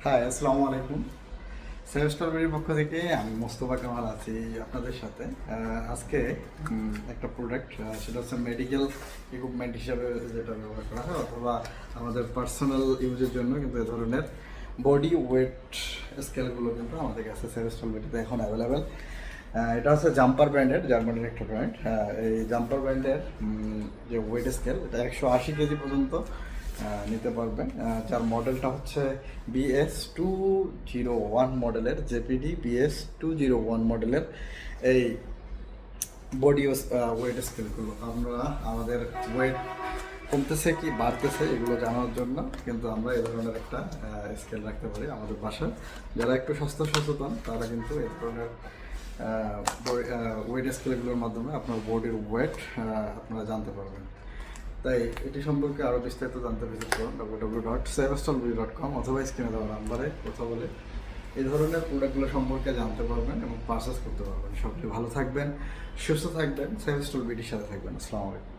High, আসসালামু আলাইকুম। সেভেস্টলবেরির পক্ষ থেকে আমি মোস্তফা কামাল আছি আপনাদের সাথে। আজকে একটা প্রোডাক্ট, সেটা হচ্ছে মেডিকেল ইকুইপমেন্ট হিসাবে যেটা ব্যবহার করা হয়, অথবা আমাদের পার্সোনাল ইউজের জন্য কিন্তু এ ধরনের বডি ওয়েট স্কেলগুলো কিন্তু আমাদের কাছে সেভেস্টলবেরিতে এখন অ্যাভেলেবেল। এটা হচ্ছে জাম্পার ব্র্যান্ডের, জার্মানির একটা ব্র্যান্ড। এই জাম্পার ব্র্যান্ডের যে ওয়েট স্কেল, এটা 180 কেজি পর্যন্ত নিতে পারবেন। যার মডেলটা হচ্ছে BS201 মডেলের, জেপিডি BS201 মডেলের এই বডি ওয়েট স্কেলগুলো। আমরা আমাদের ওয়েট কমতেছে কি বাড়তেছে এগুলো জানার জন্য কিন্তু আমরা এই ধরনের একটা স্কেল রাখতে পারি আমাদের বাসায়। যারা একটু স্বাস্থ্য সচেতন তারা কিন্তু এই ধরনের ওয়েট স্কেলগুলোর মাধ্যমে আপনার বডির ওয়েট আপনারা জানতে পারবেন। তাই এটি সম্পর্কে আরও বিস্তারিত জানতে ভিজিট করুন www.sevestolburi.com অথবা স্ক্রিনে দেওয়া নাম্বারে কথা বলে এই ধরনের প্রোডাক্টগুলো সম্পর্কে জানতে পারবেন এবং পারচেস করতে পারবেন। সবচেয়ে ভালো থাকবেন, সুস্থ থাকবেন, সেভেস্টলবিটির সাথে থাকবেন। আসসালামু আলাইকুম।